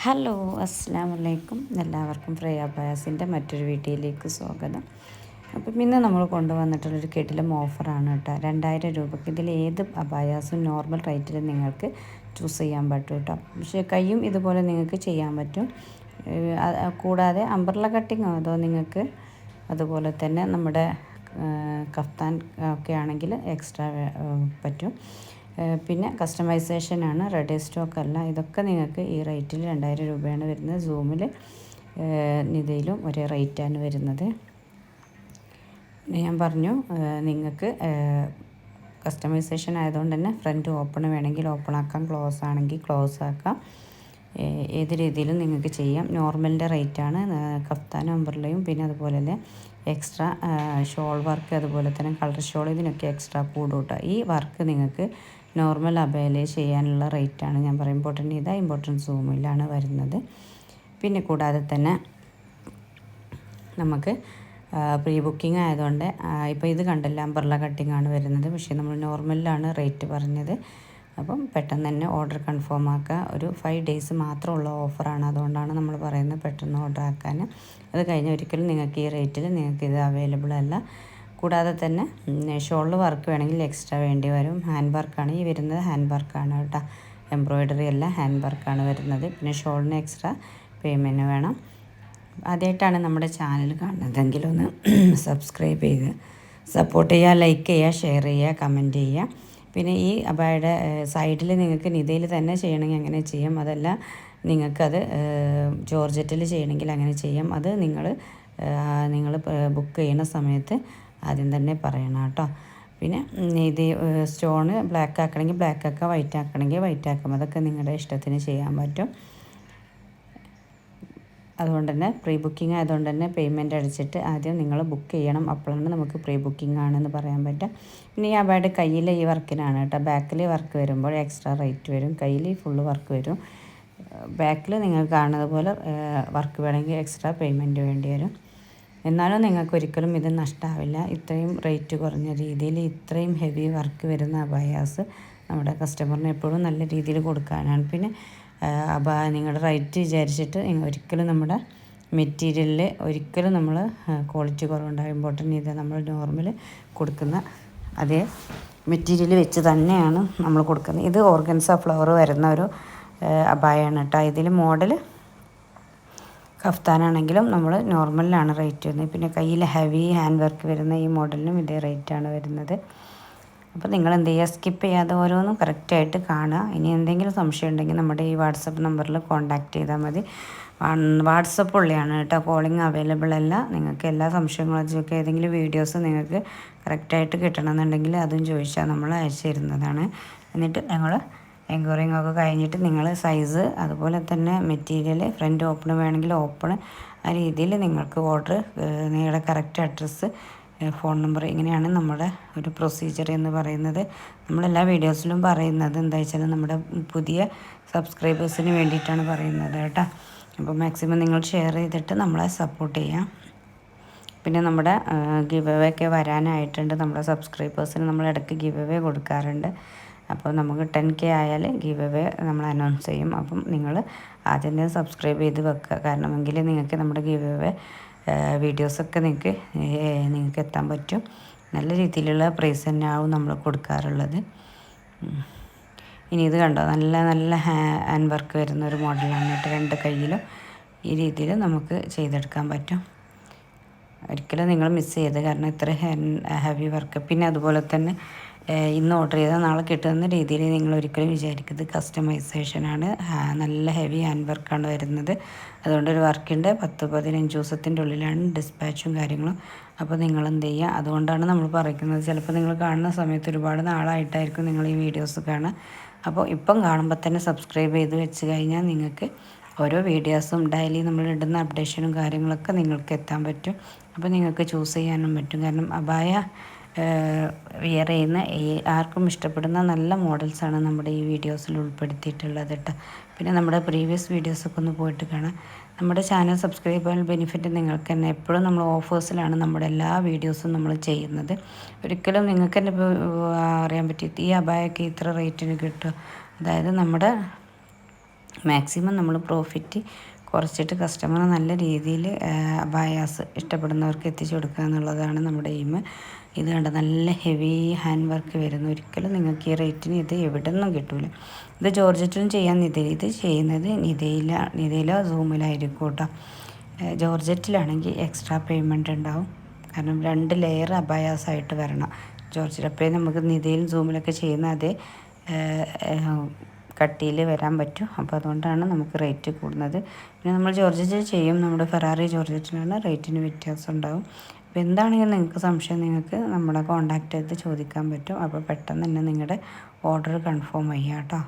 Hello, അസ്സലാമു അലൈക്കും. എല്ലാവർക്കും ഫ്രേയ അബായാസിൻ്റെ മറ്റൊരു വീഡിയോയിലേക്ക് സ്വാഗതം. അപ്പം ഇന്ന് നമ്മൾ കൊണ്ടുവന്നിട്ടുള്ളൊരു കിടിലം ഓഫറാണ് കേട്ടോ. 2000 രൂപയ്ക്ക് ഇതിൽ ഏത് അബായാസും നോർമൽ റേറ്റിൽ നിങ്ങൾക്ക് ചൂസ് ചെയ്യാൻ പറ്റും കേട്ടോ. പക്ഷേ കയ്യും ഇതുപോലെ നിങ്ങൾക്ക് ചെയ്യാൻ പറ്റും. കൂടാതെ അംബ്രല്ല കട്ടിങ് അതോ നിങ്ങൾക്ക് അതുപോലെ തന്നെ നമ്മുടെ കഫ്താൻ ഒക്കെ ആണെങ്കിൽ എക്സ്ട്രാ പറ്റും. പിന്നെ കസ്റ്റമൈസേഷനാണ്, റെഡി സ്റ്റോക്ക് അല്ല. ഇതൊക്കെ നിങ്ങൾക്ക് ഈ റേറ്റിൽ 2000 രൂപയാണ് വരുന്നത്. സൂമിൽ നിതയിലും ഒരേ റേറ്റാണ് വരുന്നത്. ഞാൻ പറഞ്ഞു നിങ്ങൾക്ക് കസ്റ്റമൈസേഷൻ ആയതുകൊണ്ട് തന്നെ ഫ്രണ്ട് ഓപ്പൺ വേണമെങ്കിൽ ഓപ്പൺ ആക്കാം, ക്ലോസ് ആണെങ്കിൽ ക്ലോസ് ആക്കാം. ഏത് രീതിയിലും നിങ്ങൾക്ക് ചെയ്യാം. നോർമലിൻ്റെ റേറ്റാണ്. കഫ്താനും അംബ്രല്ലയും പിന്നെ അതുപോലെ തന്നെ എക്സ്ട്രാ ഷോൾ വർക്ക് അതുപോലെ തന്നെ കളർ ഷോൾ ഇതിനൊക്കെ എക്സ്ട്രാ കൂടും കേട്ടോ. ഈ വർക്ക് നിങ്ങൾക്ക് നോർമൽ അബയിൽ ചെയ്യാനുള്ള റേറ്റാണ് ഞാൻ പറയും. ഇമ്പോർട്ടൻറ്റ് സൂമിലാണ് വരുന്നത്. പിന്നെ കൂടാതെ തന്നെ നമുക്ക് പ്രീ ബുക്കിംഗ് ആയതുകൊണ്ട് ഇപ്പോൾ ഇത് കണ്ടല്ല, അംബ്രല്ല കട്ടിംഗ് ആണ് വരുന്നത്. പക്ഷേ നമ്മൾ നോർമലിലാണ് റേറ്റ് പറഞ്ഞത്. അപ്പം പെട്ടെന്ന് തന്നെ ഓർഡർ കൺഫേം ആക്കുക. ഒരു 5 ഡേയ്സ് മാത്രമുള്ള ഓഫറാണ്, അതുകൊണ്ടാണ് നമ്മൾ പറയുന്നത് പെട്ടെന്ന് ഓർഡർ ആക്കാൻ. അത് കഴിഞ്ഞ് ഒരിക്കലും നിങ്ങൾക്ക് ഈ റേറ്റിൽ നിങ്ങൾക്ക് ഇത് അവൈലബിൾ അല്ല. കൂടാതെ തന്നെ ഷോളിൽ വർക്ക് വേണമെങ്കിൽ എക്സ്ട്രാ വേണ്ടി വരും. ഹാൻഡ് വർക്കാണ് ഈ വരുന്നത്, ഹാൻഡ് വർക്കാണ് കേട്ടോ. എംബ്രോയ്ഡറി അല്ല, ഹാൻഡ് വർക്കാണ് വരുന്നത്. പിന്നെ ഷോളിന് എക്സ്ട്രാ പേയ്മെൻറ്റ് വേണം. ആദ്യമായിട്ടാണ് നമ്മുടെ ചാനൽ കാണുന്നതെങ്കിൽ ഒന്ന് സബ്സ്ക്രൈബ് ചെയ്ത് സപ്പോർട്ട് ചെയ്യുക, ലൈക്ക് ചെയ്യുക, ഷെയർ ചെയ്യുക, കമൻറ്റ് ചെയ്യുക. പിന്നെ ഈ അബായുടെ സൈഡിൽ നിങ്ങൾക്ക് നിതയിൽ തന്നെ ചെയ്യണമെങ്കിൽ അങ്ങനെ ചെയ്യാം. അതല്ല നിങ്ങൾക്കത് ജോർജറ്റിൽ ചെയ്യണമെങ്കിൽ അങ്ങനെ ചെയ്യാം. അത് നിങ്ങൾ ബുക്ക് ചെയ്യുന്ന സമയത്ത് ആദ്യം തന്നെ പറയണം കേട്ടോ. പിന്നെ ഇത് സ്റ്റോണ് ബ്ലാക്ക് ആക്കണമെങ്കിൽ ബ്ലാക്ക് ആക്കുക, വൈറ്റ് ആക്കണമെങ്കിൽ വൈറ്റ് ആക്കാം. അതൊക്കെ നിങ്ങളുടെ ഇഷ്ടത്തിന് ചെയ്യാൻ പറ്റും. അതുകൊണ്ട് തന്നെ പ്രീ ബുക്കിംഗ് ആയതുകൊണ്ട് തന്നെ പേയ്മെൻറ്റ് അടിച്ചിട്ട് ആദ്യം നിങ്ങൾ ബുക്ക് ചെയ്യണം. അപ്പോഴാണ് നമുക്ക് പ്രീ ബുക്കിംഗ് ആണെന്ന് പറയാൻ പറ്റുക. പിന്നെ ഈ അബായുടെ കയ്യിൽ ഈ വർക്കിനാണ് കേട്ടോ. ബാക്കിൽ വർക്ക് വരുമ്പോൾ എക്സ്ട്രാ റേറ്റ് വരും, കയ്യിൽ ഫുള്ള് വർക്ക് വരും. ബാക്കിൽ നിങ്ങൾ കാണുന്നത് പോലെ വർക്ക് വേണമെങ്കിൽ എക്സ്ട്രാ പേയ്മെൻറ്റ് വേണ്ടി വരും. എന്നാലും നിങ്ങൾക്ക് ഒരിക്കലും ഇത് നഷ്ടമാവില്ല. ഇത്രയും റേറ്റ് കുറഞ്ഞ രീതിയിൽ ഇത്രയും ഹെവി വർക്ക് വരുന്ന അബായാസ് നമ്മുടെ കസ്റ്റമറിന് എപ്പോഴും നല്ല രീതിയിൽ കൊടുക്കാനാണ്. പിന്നെ നിങ്ങളുടെ റേറ്റ് വിചാരിച്ചിട്ട് ഒരിക്കലും നമ്മുടെ മെറ്റീരിയലിൽ ഒരിക്കലും നമ്മൾ ക്വാളിറ്റി കുറവുണ്ടാകും. ഇമ്പോർട്ടൻ്റ് ഇത് നമ്മൾ നോർമൽ കൊടുക്കുന്ന അതേ മെറ്റീരിയൽ വെച്ച് തന്നെയാണ് നമ്മൾ കൊടുക്കുന്നത്. ഇത് ഓർഗൻസ ഫ്ലവർ വരുന്ന ഒരു അബായാണ് കേട്ടോ. ഇതിൽ മോഡൽ കഫ്താനാണെങ്കിലും നമ്മൾ നോർമലിലാണ് റേറ്റ് വരുന്നത്. പിന്നെ കയ്യിൽ ഹെവി ഹാൻഡ് വർക്ക് വരുന്ന ഈ മോഡലിനും ഇതേ റേറ്റാണ് വരുന്നത്. അപ്പോൾ നിങ്ങൾ എന്ത് ചെയ്യുക, സ്കിപ്പ് ചെയ്യാതെ ഓരോന്നും കറക്റ്റായിട്ട് കാണുക. ഇനി എന്തെങ്കിലും സംശയം ഉണ്ടെങ്കിൽ നമ്മുടെ ഈ വാട്സപ്പ് നമ്പറിൽ കോൺടാക്റ്റ് ചെയ്താൽ മതി. വാട്സപ്പ് ഉള്ളതാണ് കേട്ടോ, കോളിംഗ് അവൈലബിൾ അല്ല. നിങ്ങൾക്ക് എല്ലാ സംശയങ്ങളും ചോദിക്കുക. ഏതെങ്കിലും വീഡിയോസ് നിങ്ങൾക്ക് കറക്റ്റായിട്ട് കിട്ടണമെന്നുണ്ടെങ്കിൽ അതും ചോദിച്ചാൽ നമ്മൾ അയച്ചു തരുന്നതാണ്. എന്നിട്ട് ഞങ്ങൾ എൻക്വയറിങ് ഒക്കെ കഴിഞ്ഞിട്ട് നിങ്ങൾ സൈസ് അതുപോലെ തന്നെ മെറ്റീരിയൽ ഫ്രണ്ട് ഓപ്പൺ വേണമെങ്കിൽ ഓപ്പൺ ആ രീതിയിൽ നിങ്ങൾക്ക് ഓർഡർ, നിങ്ങളുടെ കറക്റ്റ് അഡ്രസ്സ്, ഫോൺ നമ്പർ, ഇങ്ങനെയാണ് നമ്മുടെ ഒരു പ്രൊസീജിയർ എന്ന് പറയുന്നത്. നമ്മളെല്ലാ വീഡിയോസിലും പറയുന്നത് എന്താ വെച്ചാൽ നമ്മുടെ പുതിയ സബ്സ്ക്രൈബേഴ്സിന് വേണ്ടിയിട്ടാണ് പറയുന്നത് കേട്ടോ. അപ്പോൾ മാക്സിമം നിങ്ങൾ ഷെയർ ചെയ്തിട്ട് നമ്മളെ സപ്പോർട്ട് ചെയ്യാം. പിന്നെ നമ്മുടെ ഗിവ് അവേ ഒക്കെ വരാനായിട്ടുണ്ട്. നമ്മുടെ സബ്സ്ക്രൈബേഴ്സിന് നമ്മൾ ഇടയ്ക്ക് ഗിവ് അവേ കൊടുക്കാറുണ്ട്. അപ്പോൾ നമുക്ക് 10K ആയാൽ ഗിവ് അവേ നമ്മൾ അനൗൺസ് ചെയ്യും. അപ്പം നിങ്ങൾ ആദ്യം തന്നെ സബ്സ്ക്രൈബ് ചെയ്ത് വെക്കുക. കാരണമെങ്കിൽ നിങ്ങൾക്ക് നമ്മുടെ ഗിവ് അവേ വീഡിയോസൊക്കെ നിങ്ങൾക്ക് എത്താൻ പറ്റും. നല്ല രീതിയിലുള്ള പ്രൈസ് തന്നെയാവും നമ്മൾ കൊടുക്കാറുള്ളത്. ഇനി ഇത് കണ്ടോ, നല്ല നല്ല ഹാൻഡ് വർക്ക് വരുന്ന ഒരു മോഡലാണ് കേട്ടോ. 2 കയ്യിലും ഈ രീതിയിൽ നമുക്ക് ചെയ്തെടുക്കാൻ പറ്റും. ഒരിക്കലും നിങ്ങൾ മിസ് ചെയ്ത്, കാരണം ഇത്ര ഹെവി വർക്ക്. പിന്നെ അതുപോലെ തന്നെ ഇന്ന് ഓർഡർ ചെയ്താൽ നാളെ കിട്ടുന്ന രീതിയിൽ നിങ്ങൾ ഒരിക്കലും വിചാരിക്കുന്നത് കസ്റ്റമൈസേഷനാണ്. നല്ല ഹെവി ഹാൻഡ് വർക്കാണ് വരുന്നത്. അതുകൊണ്ടൊരു വർക്കിൻ്റെ 10-15 ദിവസത്തിൻ്റെ ഉള്ളിലാണ് ഡിസ്പാച്ചും കാര്യങ്ങളും. അപ്പോൾ നിങ്ങൾ എന്ത് ചെയ്യുക, അതുകൊണ്ടാണ് നമ്മൾ പറയുന്നത്. ചിലപ്പോൾ നിങ്ങൾ കാണുന്ന സമയത്ത് ഒരുപാട് നാളായിട്ടായിരിക്കും നിങ്ങൾ ഈ വീഡിയോസ് കാണുക. അപ്പോൾ ഇപ്പം കാണുമ്പോൾ തന്നെ സബ്സ്ക്രൈബ് ചെയ്ത് വെച്ച് കഴിഞ്ഞാൽ നിങ്ങൾക്ക് ഓരോ വീഡിയോസും ഡെയിലി നമ്മൾ ഇടുന്ന അപ്ഡേഷനും കാര്യങ്ങളൊക്കെ നിങ്ങൾക്ക് എത്താൻ പറ്റും. അപ്പോൾ നിങ്ങൾക്ക് ചൂസ് ചെയ്യാനും പറ്റും. കാരണം അബായ വിയർ ചെയ്യുന്ന ആർക്കും ഇഷ്ടപ്പെടുന്ന നല്ല മോഡൽസാണ് നമ്മുടെ ഈ വീഡിയോസിൽ ഉൾപ്പെടുത്തിയിട്ടുള്ളത് കേട്ടോ. പിന്നെ നമ്മുടെ പ്രീവിയസ് വീഡിയോസൊക്കെ ഒന്ന് പോയിട്ട് കാണാം. നമ്മുടെ ചാനൽ സബ്സ്ക്രൈബ് ചെയ്യാൻ ബെനിഫിറ്റ് നിങ്ങൾക്ക് തന്നെ. എപ്പോഴും നമ്മൾ ഓഫേഴ്സിലാണ് നമ്മുടെ എല്ലാ വീഡിയോസും നമ്മൾ ചെയ്യുന്നത്. ഒരിക്കലും നിങ്ങൾക്ക് തന്നെ ഇപ്പോൾ അറിയാൻ പറ്റി ഈ അബായൊക്കെ ഇത്ര റേറ്റിന് കിട്ടും. അതായത് നമ്മുടെ മാക്സിമം നമ്മൾ പ്രോഫിറ്റ് കുറച്ചിട്ട് കസ്റ്റമർ നല്ല രീതിയിൽ അബായാസ് ഇഷ്ടപ്പെടുന്നവർക്ക് എത്തിച്ചു കൊടുക്കുക എന്നുള്ളതാണ് നമ്മുടെ എയിം. ഇത് കണ്ട നല്ല ഹെവി ഹാൻഡ് വർക്ക് വരുന്ന, ഒരിക്കലും നിങ്ങൾക്ക് ഈ റേറ്റിന് ഇത് എവിടെ നിന്നും കിട്ടില്ല. ഇത് ജോർജറ്റിലും ചെയ്യാൻ ഇത് ചെയ്യുന്നത് നിതയിലോ സൂമിലായിരിക്കും കേട്ടോ. ജോർജറ്റിലാണെങ്കിൽ എക്സ്ട്രാ പേയ്മെൻറ്റ് ഉണ്ടാവും, കാരണം 2 ലെയർ അബായാസായിട്ട് വരണം ജോർജറ്റ്. അപ്പോൾ നമുക്ക് നിതയിലും സൂമിലൊക്കെ ചെയ്യുന്ന അതേ കട്ടിയിൽ വരാൻ പറ്റും. അപ്പോൾ അതുകൊണ്ടാണ് നമുക്ക് റേറ്റ് കൂടുന്നത്. പിന്നെ നമ്മൾ ജോർജറ്റ് ചെയ്യും, നമ്മുടെ ഫെറാറി ജോർജറ്റിനാണ് റേറ്റിന് വ്യത്യാസം ഉണ്ടാവും. അപ്പോൾ എന്താണെങ്കിലും നിങ്ങൾക്ക് സംശയം നിങ്ങൾക്ക് നമ്മളെ കോൺടാക്റ്റ് ചെയ്ത് ചോദിക്കാൻ പറ്റും. അപ്പോൾ പെട്ടെന്ന് തന്നെ നിങ്ങളുടെ ഓർഡർ കൺഫേം ചെയ്യാം കേട്ടോ.